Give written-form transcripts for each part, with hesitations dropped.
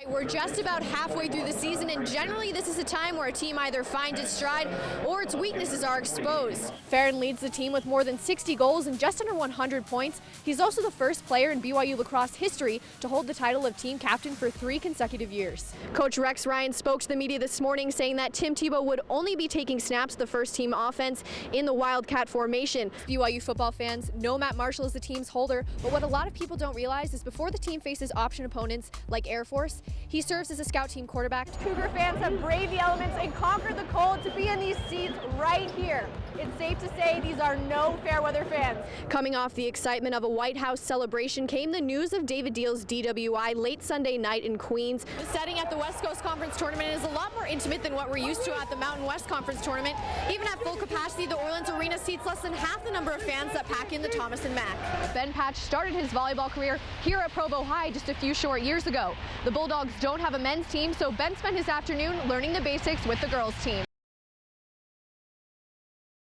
We're just about halfway through the season, and generally this is a time where a team either finds its stride or its weaknesses are exposed. Farron leads the team with more than 60 goals and just under 100 points. He's also the first player in BYU lacrosse history to hold the title of team captain for 3 consecutive years. Coach Rex Ryan spoke to the media this morning saying that Tim Tebow would only be taking snaps of the first team offense in the Wildcat formation. BYU football fans know Matt Marshall is the team's holder, but what a lot of people don't realize is before the team faces option opponents like Air Force, he serves as a scout team quarterback. Cougar fans have braved the elements and conquered the cold to be in these seats right here. It's safe to say these are no fair weather fans. Coming off the excitement of a White House celebration came the news of David Deal's DWI late Sunday night in Queens. The setting at the West Coast Conference Tournament is a lot more intimate than what we're used to at the Mountain West Conference Tournament. Even at full capacity, the Orleans Arena seats less than half the number of fans that pack in the Thomas and Mack. Ben Patch started his volleyball career here at Provo High just a few short years ago. The Bulldogs don't have a men's team, so Ben spent his afternoon learning the basics with the girls' team.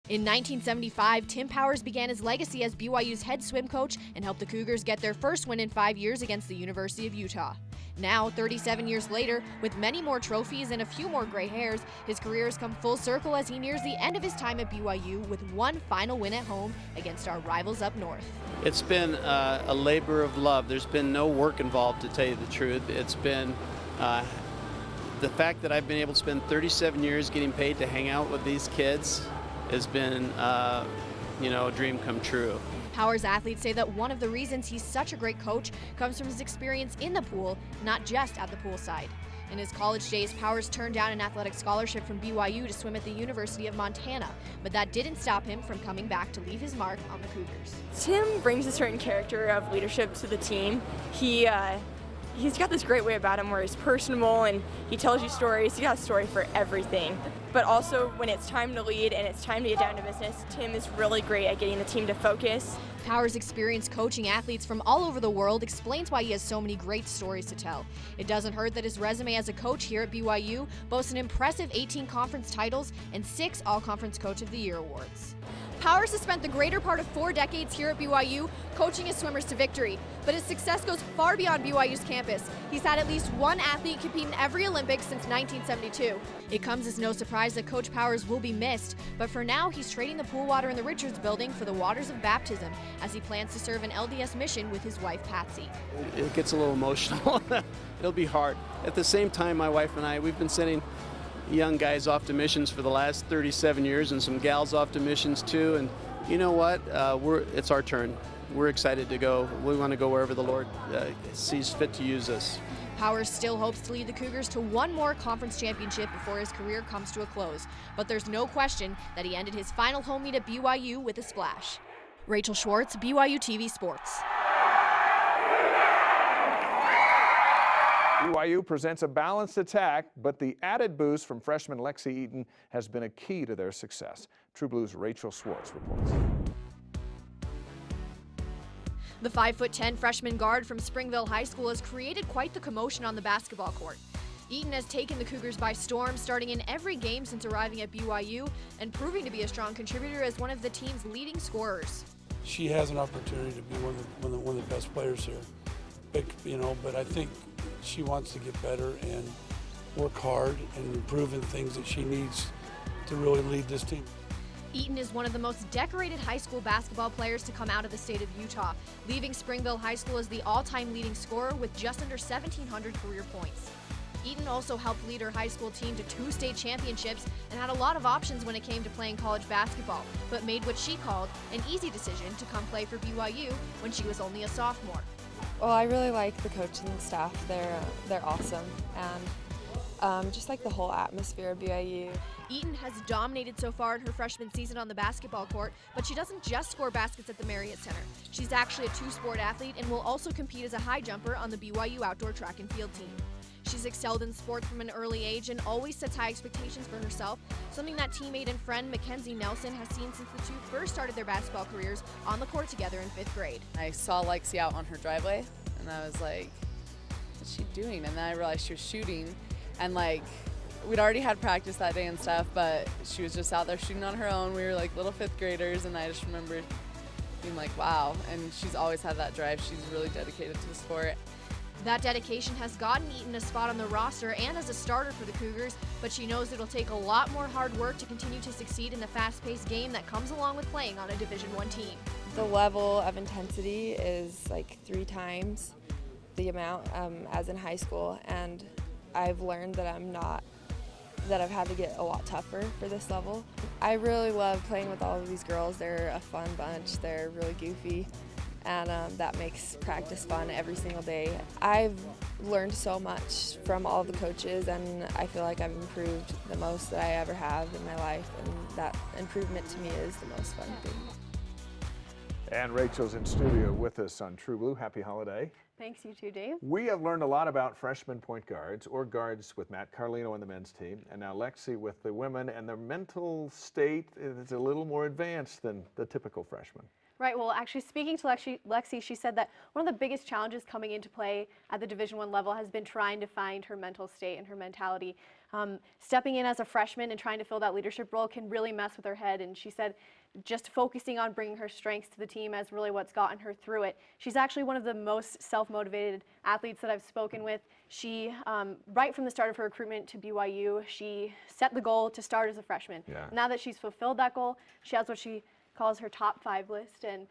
In 1975, Tim Powers began his legacy as BYU's head swim coach and helped the Cougars get their first win in 5 years against the University of Utah. Now, 37 years later, with many more trophies and a few more gray hairs, his career has come full circle as he nears the end of his time at BYU with one final win at home against our rivals up north. It's been a labor of love. There's been no work involved, to tell you the truth. It's been the fact that I've been able to spend 37 years getting paid to hang out with these kids has been, a dream come true. Powers athletes say that one of the reasons he's such a great coach comes from his experience in the pool, not just at the poolside. In his college days, Powers turned down an athletic scholarship from BYU to swim at the University of Montana, but that didn't stop him from coming back to leave his mark on the Cougars. Tim brings a certain character of leadership to the team. He's got this great way about him where he's personable and he tells you stories. He got a story for everything. But also when it's time to lead and it's time to get down to business, Tim is really great at getting the team to focus. Powers' experience coaching athletes from all over the world explains why he has so many great stories to tell. It doesn't hurt that his resume as a coach here at BYU boasts an impressive 18 conference titles and 6 All-Conference Coach of the Year awards. Powers has spent the greater part of 4 decades here at BYU coaching his swimmers to victory, but his success goes far beyond BYU's campus. He's had at least one athlete compete in every Olympics since 1972. It comes as no surprise that Coach Powers will be missed, but for now he's trading the pool water in the Richards building for the waters of baptism as he plans to serve an LDS mission with his wife Patsy. It gets a little emotional. It'll be hard. At the same time, my wife and I, we've been sending young guys off to missions for the last 37 years and some gals off to missions too, and you know what, it's our turn. We're excited to go. We want to go wherever the Lord sees fit to use us. Powers still hopes to lead the Cougars to one more conference championship before his career comes to a close, but there's no question that he ended his final home meet at BYU with a splash. Rachel Schwartz, BYU TV Sports. BYU presents a balanced attack, but the added boost from freshman Lexi Eaton has been a key to their success. True Blue's Rachel Schwartz reports. The 5'10" freshman guard from Springville High School has created quite the commotion on the basketball court. Eaton has taken the Cougars by storm, starting in every game since arriving at BYU and proving to be a strong contributor as one of the team's leading scorers. She has an opportunity to be one of the best players here. But I think she wants to get better and work hard and improve in things that she needs to really lead this team. Eaton is one of the most decorated high school basketball players to come out of the state of Utah, leaving Springville High School as the all-time leading scorer with just under 1,700 career points. Eaton also helped lead her high school team to 2 state championships and had a lot of options when it came to playing college basketball, but made what she called an easy decision to come play for BYU when she was only a sophomore. Well, I really like the coaching staff. They're awesome, and just like the whole atmosphere of BYU. Eaton has dominated so far in her freshman season on the basketball court, but she doesn't just score baskets at the Marriott Center. She's actually a 2-sport athlete and will also compete as a high jumper on the BYU outdoor track and field team. She's excelled in sports from an early age and always sets high expectations for herself, something that teammate and friend Mackenzie Nelson has seen since the two first started their basketball careers on the court together in 5th grade. I saw Lexi out on her driveway, and I was like, what's she doing? And then I realized she was shooting, and we'd already had practice that day and stuff, but she was just out there shooting on her own. We were like little 5th graders, and I just remember being like, wow. And she's always had that drive. She's really dedicated to the sport. That dedication has gotten Eaton a spot on the roster and as a starter for the Cougars, but she knows it'll take a lot more hard work to continue to succeed in the fast-paced game that comes along with playing on a Division I team. The level of intensity is like 3 times the amount as in high school, and I've learned that I've had to get a lot tougher for this level. I really love playing with all of these girls. They're a fun bunch, they're really goofy, and that makes practice fun every single day. I've learned so much from all the coaches, and I feel like I've improved the most that I ever have in my life, and that improvement to me is the most fun thing. And Rachel's in studio with us on True Blue. Happy holiday. Thanks, you too, Dave. We have learned a lot about freshman point guards or guards with Matt Carlino and the men's team, and now Lexi with the women, and their mental state is a little more advanced than the typical freshman. Right, well, actually speaking to Lexi, she said that one of the biggest challenges coming into play at the Division I level has been trying to find her mental state and her mentality. Stepping in as a freshman and trying to fill that leadership role can really mess with her head, and she said just focusing on bringing her strengths to the team is really what's gotten her through it. She's actually one of the most self-motivated athletes that I've spoken with. She, right from the start of her recruitment to BYU, she set the goal to start as a freshman. Yeah. Now that she's fulfilled that goal, she has what she calls her top 5 list, and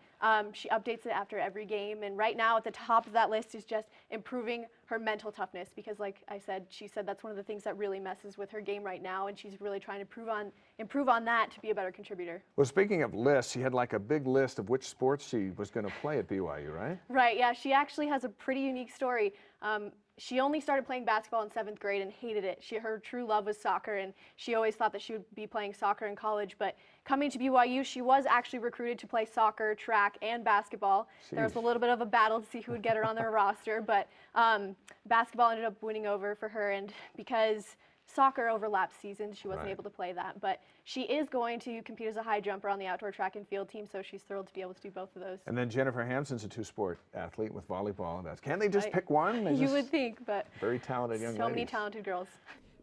she updates it after every game. And right now at the top of that list is just improving her mental toughness, because like I said, she said that's one of the things that really messes with her game right now, and she's really trying to improve on that to be a better contributor. Well, speaking of lists, she had like a big list of which sports she was going to play at BYU, right? Right, yeah, she actually has a pretty unique story. She only started playing basketball in 7th grade and hated it. Her true love was soccer, and she always thought that she would be playing soccer in college. But coming to BYU, she was actually recruited to play soccer, track, and basketball. Jeez. There was a little bit of a battle to see who would get her on their roster, but basketball ended up winning over for her, and because soccer overlaps seasons, she wasn't able to play that. But she is going to compete as a high jumper on the outdoor track and field team, so she's thrilled to be able to do both of those. And then Jennifer Hampson's a 2-sport athlete with volleyball and basketball. Can't they just pick one? You would think, but very talented young ladies. So many talented girls.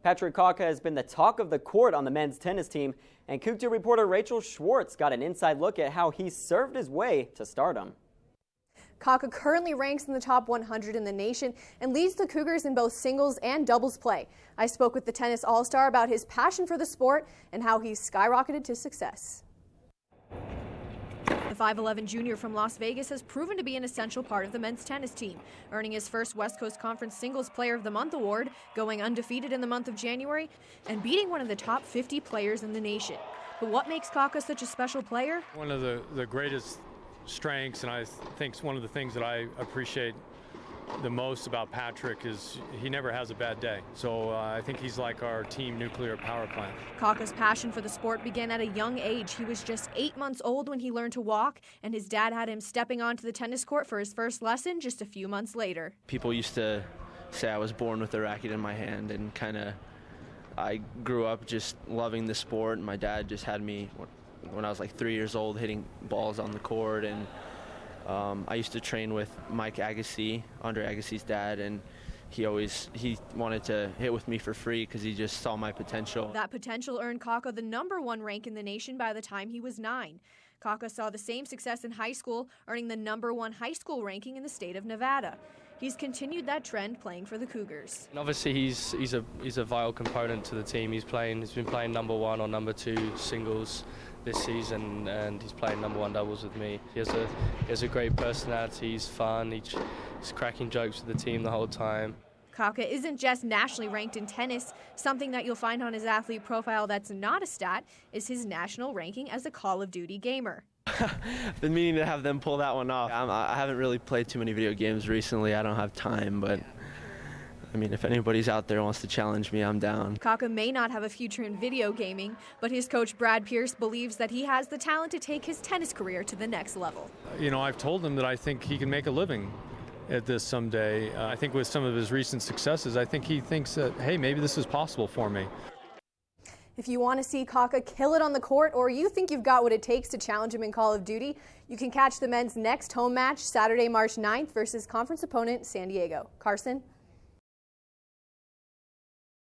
Patrick Kaka has been the talk of the court on the men's tennis team, and Cougar reporter Rachel Schwartz got an inside look at how he served his way to stardom. Kaka currently ranks in the top 100 in the nation and leads the Cougars in both singles and doubles play. I spoke with the tennis all-star about his passion for the sport and how he's skyrocketed to success. The 5'11 junior from Las Vegas has proven to be an essential part of the men's tennis team, earning his first West Coast Conference Singles Player of the Month award, going undefeated in the month of January, and beating one of the top 50 players in the nation. But what makes Kaka such a special player? One of the greatest strengths, and I think one of the things that I appreciate the most about Patrick is he never has a bad day. So I think he's like our team nuclear power plant. Kaka's passion for the sport began at a young age. He was just 8 months old when he learned to walk, and his dad had him stepping onto the tennis court for his first lesson just a few months later. People used to say I was born with a racket in my hand, and I grew up just loving the sport, and my dad just had me when I was like 3 years old hitting balls on the court, and I used to train with Mike Agassi, Andre Agassi's dad, and he wanted to hit with me for free because he just saw my potential. That potential earned Kaka the #1 rank in the nation by the time he was 9. Kaka saw the same success in high school, earning the #1 high school ranking in the state of Nevada. He's continued that trend playing for the Cougars. And obviously he's a vital component to the team. He's been playing #1 or #2 singles this season, and he's playing #1 doubles with me. He has a great personality. He's fun. He's cracking jokes with the team the whole time. Kaka isn't just nationally ranked in tennis. Something that you'll find on his athlete profile that's not a stat is his national ranking as a Call of Duty gamer. I've been meaning to have them pull that one off. I haven't really played too many video games recently. I don't have time, but I mean, if anybody's out there wants to challenge me, I'm down. Kaka may not have a future in video gaming, but his coach Brad Pierce believes that he has the talent to take his tennis career to the next level. You know, I've told him that I think he can make a living at this someday. I think with some of his recent successes, I think he thinks that, hey, maybe this is possible for me. If you want to see Kaka kill it on the court, or you think you've got what it takes to challenge him in Call of Duty, you can catch the men's next home match Saturday, March 9th versus conference opponent San Diego. Carson?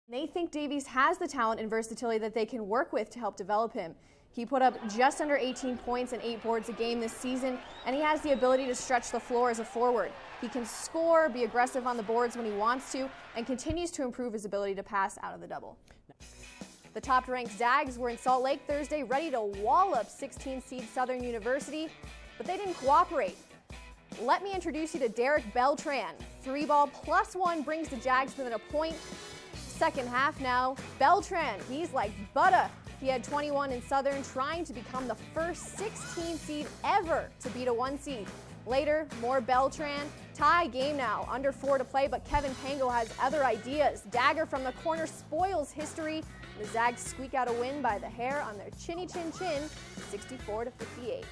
They think Davies has the talent and versatility that they can work with to help develop him. He put up just under 18 points and 8 boards a game this season, and he has the ability to stretch the floor as a forward. He can score, be aggressive on the boards when he wants to, and continues to improve his ability to pass out of the double. The top-ranked Zags were in Salt Lake Thursday ready to wallop 16-seed Southern University, but they didn't cooperate. Let me introduce you to Derek Beltran. 3-ball +1 brings the Jags within a point. Second half now, Beltran, he's like butter. He had 21 in Southern, trying to become the first 16 seed ever to beat a 1 seed. Later, more Beltran. Tie game now, under 4 to play, but Kevin Pango has other ideas. Dagger from the corner spoils history. The Zags squeak out a win by the hair on their chinny chin chin, 64-58.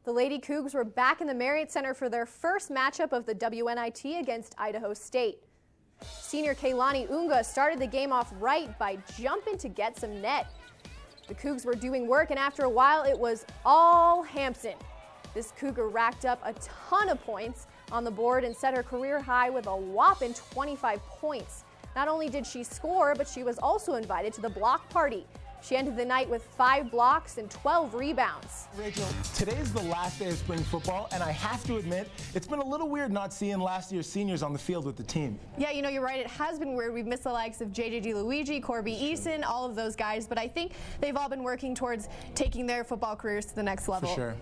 The Lady Cougs were back in the Marriott Center for their first matchup of the WNIT against Idaho State. Senior Kaylani Unga started the game off right by jumping to get some net. The Cougs were doing work, and after a while, it was all Hampson. This Cougar racked up a ton of points on the board and set her career high with a whopping 25 points. Not only did she score, but she was also invited to the block party. She ended the night with 5 blocks and 12 rebounds. Rachel, today's the last day of spring football, and I have to admit, it's been a little weird not seeing last year's seniors on the field with the team. Yeah, you know, you're right. It has been weird. We've missed the likes of JJ DeLuigi, Corby Eason, all of those guys, but I think they've all been working towards taking their football careers to the next level. For sure.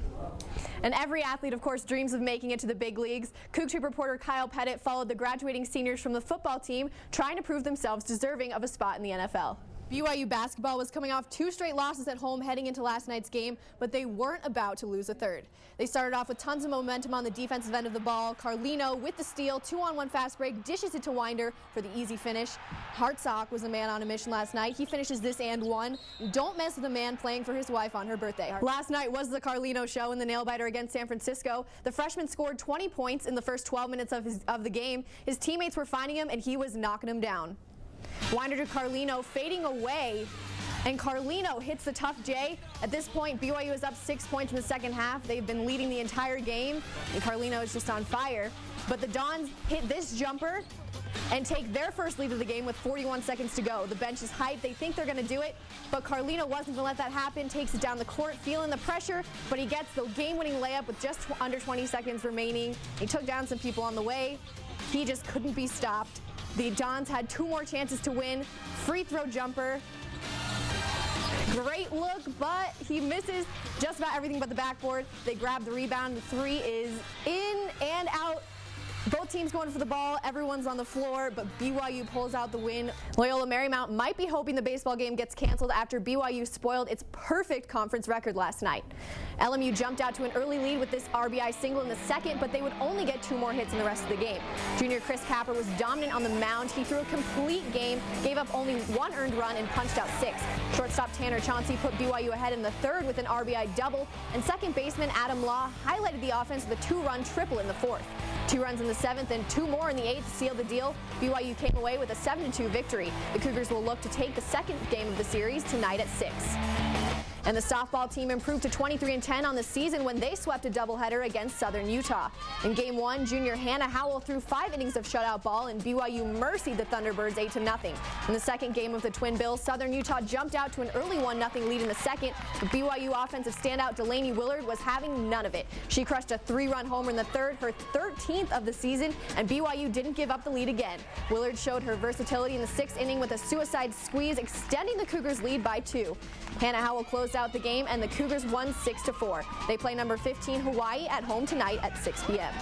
And every athlete, of course, dreams of making it to the big leagues. Cougs Trip reporter Kyle Pettit followed the graduating seniors from the football team, trying to prove themselves deserving of a spot in the NFL. BYU basketball was coming off 2 straight losses at home heading into last night's game, but they weren't about to lose a third. They started off with tons of momentum on the defensive end of the ball. Carlino with the steal, 2-on-1 fast break, dishes it to Winder for the easy finish. Hartsock was a man on a mission last night. He finishes this and one. Don't mess with a man playing for his wife on her birthday. Last night was the Carlino show in the nail-biter against San Francisco. The freshman scored 20 points in the first 12 minutes of the game. His teammates were finding him, and he was knocking him down. Winder to Carlino, fading away, and Carlino hits the tough J. At this point, BYU is up 6 points in the second half. They've been leading the entire game, and Carlino is just on fire. But the Dons hit this jumper and take their first lead of the game with 41 seconds to go. The bench is hyped. They think they're going to do it, but Carlino wasn't going to let that happen. Takes it down the court, feeling the pressure, but he gets the game-winning layup with just under 20 seconds remaining. He took down some people on the way. He just couldn't be stopped. The Dons had 2 more chances to win. Free throw jumper. Great look, but he misses just about everything but the backboard. They grab the rebound. The 3 is in and out. Both teams going for the ball. Everyone's on the floor, but BYU pulls out the win. Loyola Marymount might be hoping the baseball game gets canceled after BYU spoiled its perfect conference record last night. LMU jumped out to an early lead with this RBI single in the second, but they would only get 2 more hits in the rest of the game. Junior Chris Capper was dominant on the mound. He threw a complete game, gave up only 1 earned run, and punched out 6. Shortstop Tanner Chauncey put BYU ahead in the 3rd with an RBI double, and second baseman Adam Law highlighted the offense with a 2-run triple in the 4th. 2 runs in the 7th and 2 more in the 8th sealed the deal. BYU came away with a 7-2 victory. The Cougars will look to take the second game of the series tonight at 6. And the softball team improved to 23-10 on the season when they swept a doubleheader against Southern Utah. In Game 1, junior Hannah Howell threw 5 innings of shutout ball, and BYU mercied the Thunderbirds 8-0. In the second game of the Twin Bills, Southern Utah jumped out to an early 1-0 lead in the second, but BYU offensive standout Delaney Willard was having none of it. She crushed a 3-run homer in the 3rd, her 13th of the season, and BYU didn't give up the lead again. Willard showed her versatility in the 6th inning with a suicide squeeze, extending the Cougars' lead by 2. Hannah Howell closed out the game, and the Cougars won 6-4. They play number 15 Hawaii at home tonight at 6 p.m.